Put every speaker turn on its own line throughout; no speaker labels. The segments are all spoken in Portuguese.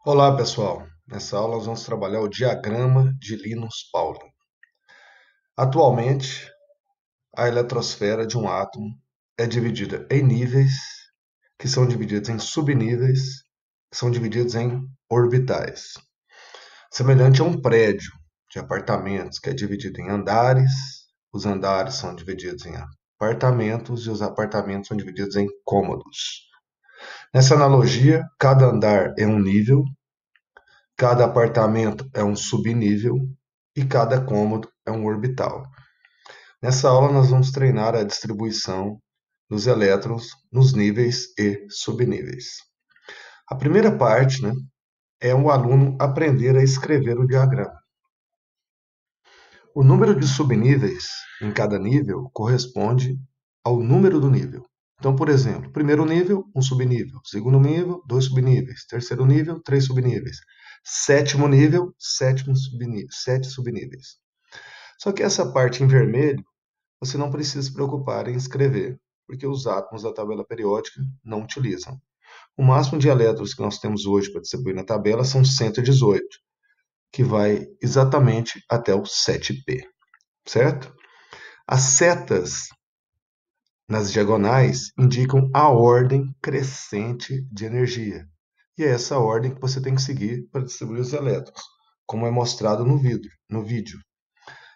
Olá, pessoal. Nessa aula nós vamos trabalhar o diagrama de Linus-Pauling. Atualmente, a eletrosfera de um átomo é dividida em níveis, que são divididos em subníveis, que são divididos em orbitais. Semelhante a um prédio de apartamentos que é dividido em andares, os andares são divididos em apartamentos e os apartamentos são divididos em cômodos. Nessa analogia, cada andar é um nível. Cada apartamento é um subnível e cada cômodo é um orbital. Nessa aula, nós vamos treinar a distribuição dos elétrons nos níveis e subníveis. A primeira parte, é o aluno aprender a escrever o diagrama. O número de subníveis em cada nível corresponde ao número do nível. Então, por exemplo, primeiro nível, um subnível. Segundo nível, dois subníveis. Terceiro nível, três subníveis. Sétimo nível, sete subníveis. Só que essa parte em vermelho, você não precisa se preocupar em escrever, porque os átomos da tabela periódica não utilizam. O máximo de elétrons que nós temos hoje para distribuir na tabela são 118, que vai exatamente até o 7p, certo? As setas nas diagonais indicam a ordem crescente de energia. E é essa ordem que você tem que seguir para distribuir os elétrons, como é mostrado no vídeo.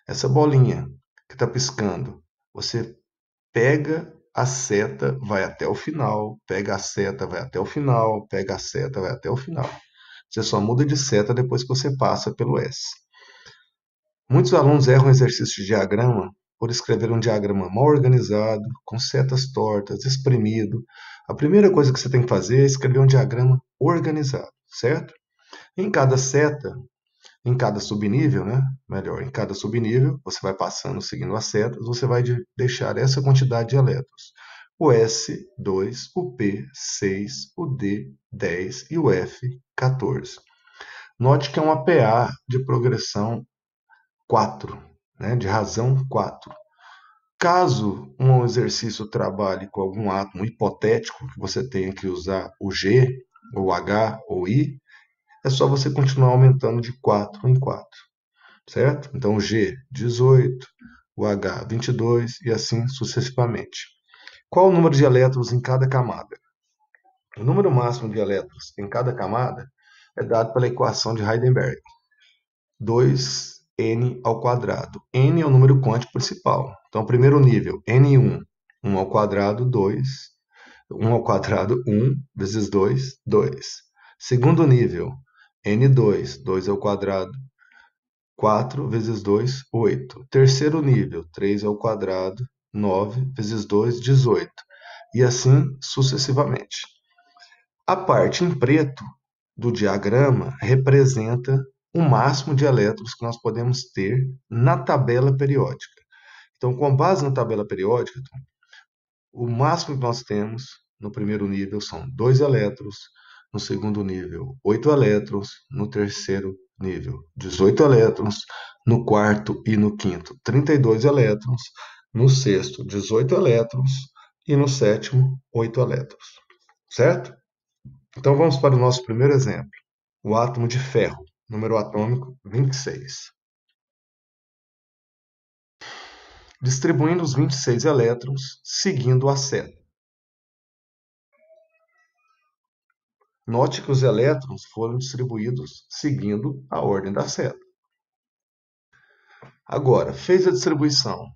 Essa bolinha que está piscando, você pega a seta, vai até o final, pega a seta, vai até o final, pega a seta, vai até o final. Você só muda de seta depois que você passa pelo S. Muitos alunos erram o exercício de diagrama por escrever um diagrama mal organizado, com setas tortas, espremido. A primeira coisa que você tem que fazer é escrever um diagrama organizado, certo? Em cada seta, em cada subnível, Melhor, em cada subnível, você vai passando, seguindo as setas, você vai deixar essa quantidade de elétrons. O S, 2, o P, 6, o D, 10 e o F, 14. Note que é uma PA de progressão 4, de razão 4. Caso um exercício trabalhe com algum átomo hipotético, que você tenha que usar o G, ou H, ou I, é só você continuar aumentando de 4 em 4, certo? Então, o G, 18, o H, 22 e assim sucessivamente. Qual o número de elétrons em cada camada? O número máximo de elétrons em cada camada é dado pela equação de Heisenberg. 2n ao quadrado. N é o número quântico principal. Então, primeiro nível, N1, 1 ao quadrado, 2. 1 ao quadrado, 1, vezes 2, 2. Segundo nível, N2, 2 ao quadrado, 4 vezes 2, 8. Terceiro nível, 3 ao quadrado, 9 vezes 2, 18. E assim sucessivamente. A parte em preto do diagrama representa o máximo de elétrons que nós podemos ter na tabela periódica. Então, com base na tabela periódica, o máximo que nós temos no primeiro nível são 2 elétrons, no segundo nível, 8 elétrons, no terceiro nível, 18 elétrons, no quarto e no quinto, 32 elétrons, no sexto, 18 elétrons e no sétimo, 8 elétrons. Certo? Então vamos para o nosso primeiro exemplo. O átomo de ferro, número atômico 26. Distribuindo os 26 elétrons seguindo a seta. Note que os elétrons foram distribuídos seguindo a ordem da seta. Agora, fez a distribuição.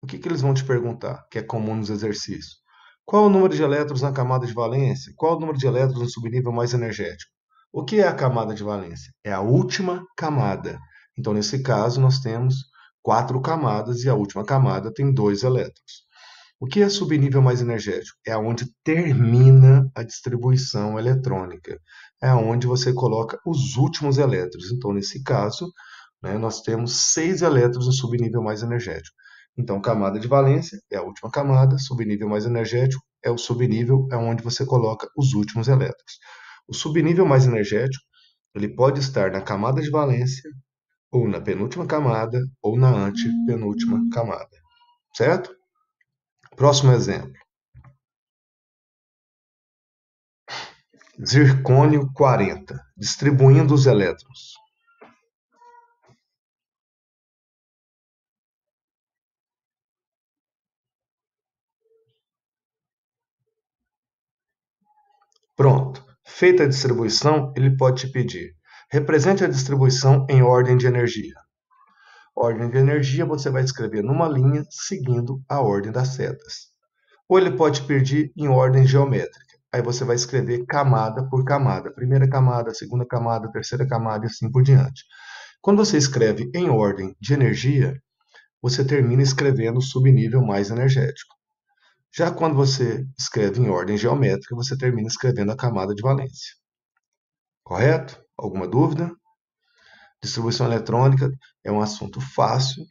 O que eles vão te perguntar, que é comum nos exercícios? Qual o número de elétrons na camada de valência? Qual o número de elétrons no subnível mais energético? O que é a camada de valência? É a última camada. Então, nesse caso, nós temos 4 camadas e a última camada tem 2 elétrons. O que é subnível mais energético? É onde termina a distribuição eletrônica. É onde você coloca os últimos elétrons. Então, nesse caso, nós temos 6 elétrons no subnível mais energético. Então, camada de valência é a última camada, subnível mais energético é o subnível, é onde você coloca os últimos elétrons. O subnível mais energético, ele pode estar na camada de valência, ou na penúltima camada, ou na antepenúltima camada. Certo? Próximo exemplo. zircônio 40, distribuindo os elétrons. Pronto. Feita a distribuição, ele pode te pedir: represente a distribuição em ordem de energia. Ordem de energia você vai escrever numa linha seguindo a ordem das setas. Ou ele pode pedir em ordem geométrica. Aí você vai escrever camada por camada. Primeira camada, segunda camada, terceira camada e assim por diante. Quando você escreve em ordem de energia, você termina escrevendo o subnível mais energético. Já quando você escreve em ordem geométrica, você termina escrevendo a camada de valência. Correto? Alguma dúvida? Distribuição eletrônica é um assunto fácil,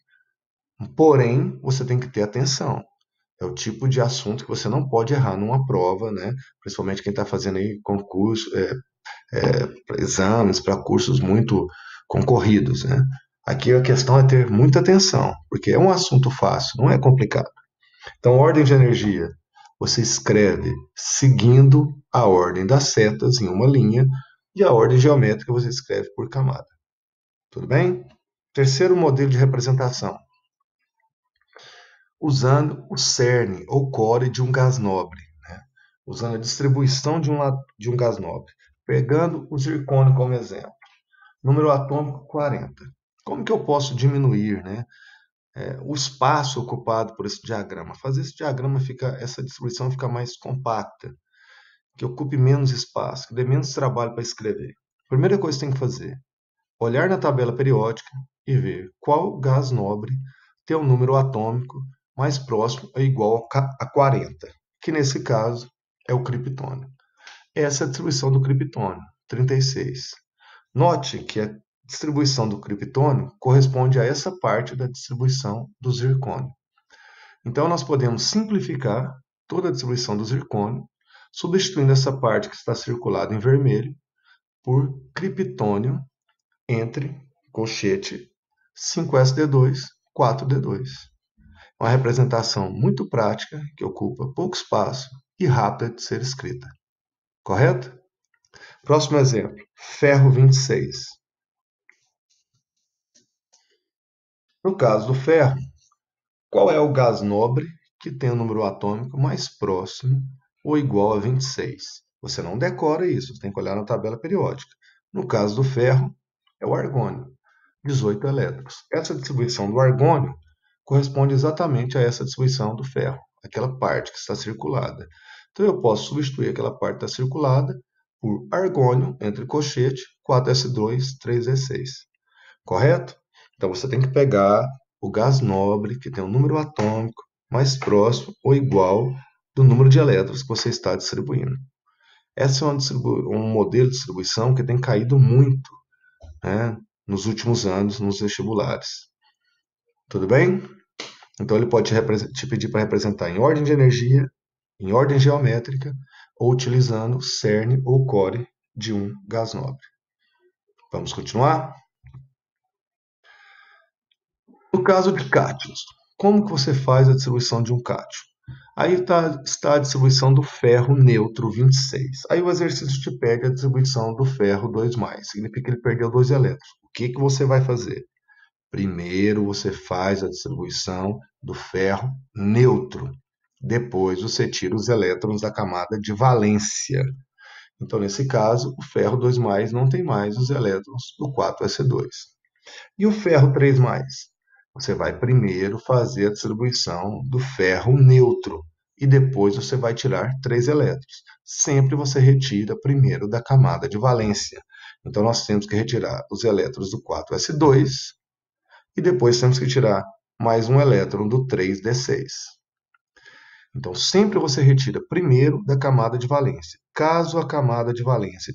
porém você tem que ter atenção. É o tipo de assunto que você não pode errar numa prova, né? Principalmente quem está fazendo aí concurso, exames para cursos muito concorridos, né? Aqui a questão é ter muita atenção, porque é um assunto fácil, não é complicado. Então, ordem de energia, você escreve seguindo a ordem das setas em uma linha e a ordem geométrica você escreve por camada. Tudo bem? Terceiro modelo de representação, usando o cerne ou core de um gás nobre, né? Usando a distribuição de um gás nobre. Pegando o zircônio como exemplo. Número atômico 40. Como que eu posso diminuir, né, o espaço ocupado por esse diagrama? Fazer esse diagrama essa distribuição ficar mais compacta, que ocupe menos espaço, que dê menos trabalho para escrever. Primeira coisa que você tem que fazer: olhar na tabela periódica e ver qual gás nobre tem um número atômico mais próximo ou igual a 40, que nesse caso é o criptônio. Essa é a distribuição do criptônio, 36. Note que a distribuição do criptônio corresponde a essa parte da distribuição do zircônio. Então, nós podemos simplificar toda a distribuição do zircônio, substituindo essa parte que está circulada em vermelho por criptônio entre colchete 5sd2, 4d2. Uma representação muito prática, que ocupa pouco espaço e rápida de ser escrita. Correto? Próximo exemplo, ferro 26. No caso do ferro, qual é o gás nobre que tem o número atômico mais próximo ou igual a 26? Você não decora isso, você tem que olhar na tabela periódica. No caso do ferro, é o argônio, 18 elétrons. Essa distribuição do argônio corresponde exatamente a essa distribuição do ferro, aquela parte que está circulada. Então eu posso substituir aquela parte que está circulada por argônio entre colchete, 4s2, 3s6. Correto? Então você tem que pegar o gás nobre que tem um número atômico mais próximo ou igual do número de elétrons que você está distribuindo. Esse é um modelo de distribuição que tem caído muito, né, nos últimos anos nos vestibulares. Tudo bem? Então ele pode te pedir para representar em ordem de energia, em ordem geométrica, ou utilizando cerne ou core de um gás nobre. Vamos continuar? No caso de cátions, como que você faz a distribuição de um cátion? Aí está a distribuição do ferro neutro 26. Aí o exercício te pede a distribuição do ferro 2+, significa que ele perdeu 2 elétrons. O que você vai fazer? Primeiro você faz a distribuição do ferro neutro. Depois você tira os elétrons da camada de valência. Então, nesse caso, o ferro 2+, não tem mais os elétrons do 4s2. E o ferro 3+? Você vai primeiro fazer a distribuição do ferro neutro e depois você vai tirar 3 elétrons. Sempre você retira primeiro da camada de valência. Então, nós temos que retirar os elétrons do 4s2 e depois temos que tirar mais um elétron do 3d6. Então, sempre você retira primeiro da camada de valência. Caso a camada de valência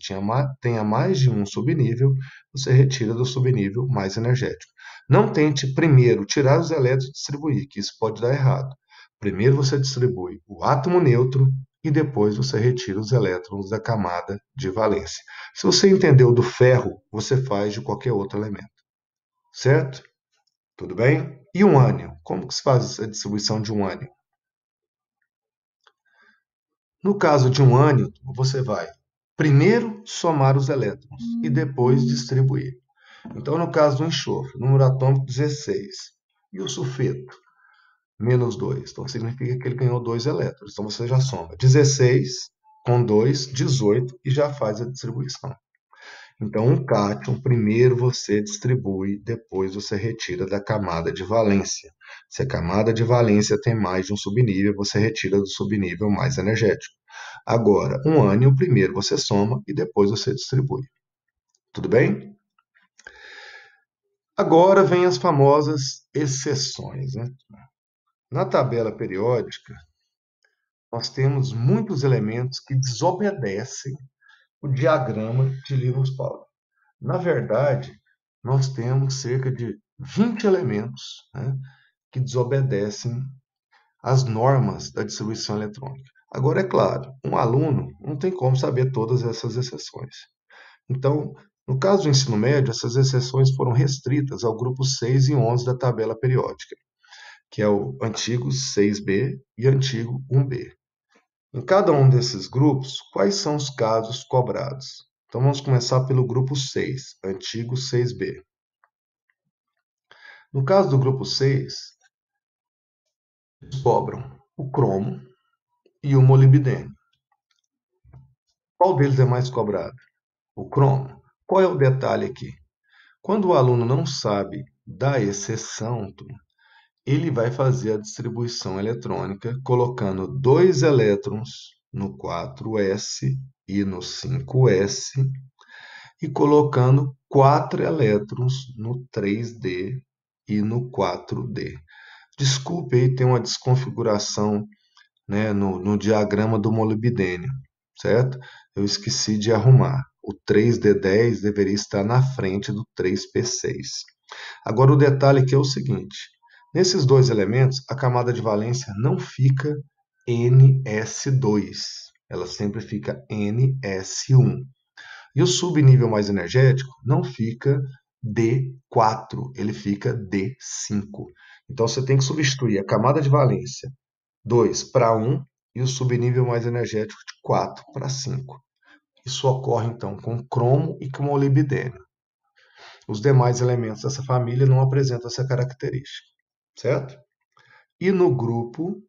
tenha mais de um subnível, você retira do subnível mais energético. Não tente primeiro tirar os elétrons e distribuir, que isso pode dar errado. Primeiro você distribui o átomo neutro e depois você retira os elétrons da camada de valência. Se você entendeu do ferro, você faz de qualquer outro elemento. Certo? Tudo bem? E um ânion? Como que se faz a distribuição de um ânion? No caso de um ânion, você vai primeiro somar os elétrons e depois distribuir. Então, no caso do enxofre, número atômico 16, e o sulfeto, menos 2. Então, significa que ele ganhou 2 elétrons. Então, você já soma 16 com 2, 18, e já faz a distribuição. Então, um cátion, primeiro você distribui, depois você retira da camada de valência. Se a camada de valência tem mais de um subnível, você retira do subnível mais energético. Agora, um ânion, primeiro você soma e depois você distribui. Tudo bem? Agora vem as famosas exceções, né? Na tabela periódica, nós temos muitos elementos que desobedecem o diagrama de Linus-Pauling. Na verdade, nós temos cerca de 20 elementos, né, que desobedecem às normas da distribuição eletrônica. Agora, é claro, um aluno não tem como saber todas essas exceções. Então, no caso do ensino médio, essas exceções foram restritas ao grupo 6 e 11 da tabela periódica, que é o antigo 6b e antigo 1b. Em cada um desses grupos, quais são os casos cobrados? Então, vamos começar pelo grupo 6, antigo 6b. No caso do grupo 6, eles cobram o cromo e o molibdênio. Qual deles é mais cobrado? O cromo. Qual é o detalhe aqui? Quando o aluno não sabe da exceção, ele vai fazer a distribuição eletrônica colocando 2 elétrons no 4s e no 5s e colocando 4 elétrons no 3d e no 4d. Desculpe aí, tem uma desconfiguração, né, no diagrama do molibdênio, certo? Eu esqueci de arrumar. O 3d10 deveria estar na frente do 3p6. Agora, o detalhe aqui é o seguinte. Nesses 2 elementos, a camada de valência não fica NS2. Ela sempre fica NS1. E o subnível mais energético não fica D4, ele fica D5. Então, você tem que substituir a camada de valência 2 para 1 e o subnível mais energético de 4 para 5. Isso ocorre, então, com cromo e com molibdênio. Os demais elementos dessa família não apresentam essa característica, certo? E no grupo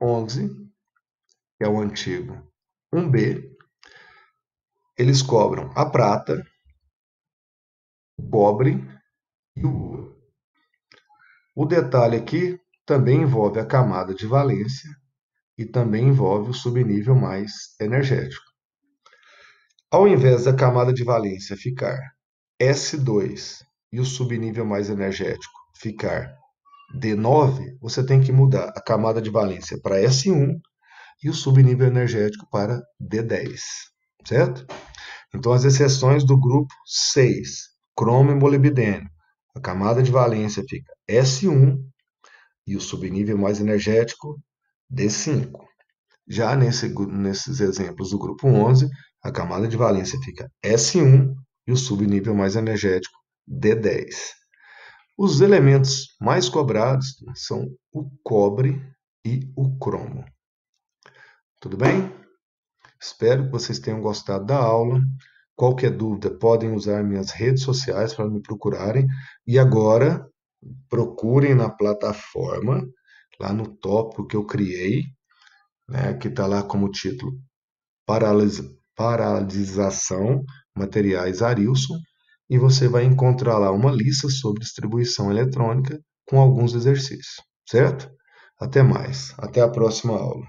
11, que é o antigo 1B, eles cobram a prata, o cobre e o ouro. O detalhe aqui também envolve a camada de valência e também envolve o subnível mais energético. Ao invés da camada de valência ficar S2 e o subnível mais energético ficar D9, você tem que mudar a camada de valência para S1 e o subnível energético para D10, certo? Então, as exceções do grupo 6, cromo e molibdênio, a camada de valência fica S1 e o subnível mais energético D5. Já nesses exemplos do grupo 11, a camada de valência fica S1 e o subnível mais energético D10. Os elementos mais cobrados são o cobre e o cromo. Tudo bem? Espero que vocês tenham gostado da aula. Qualquer dúvida, podem usar minhas redes sociais para me procurarem. E agora, procurem na plataforma, lá no tópico que eu criei, né, que está lá como título Paralisação Materiais Arilson, e você vai encontrar lá uma lista sobre distribuição eletrônica com alguns exercícios, certo? Até mais, até a próxima aula.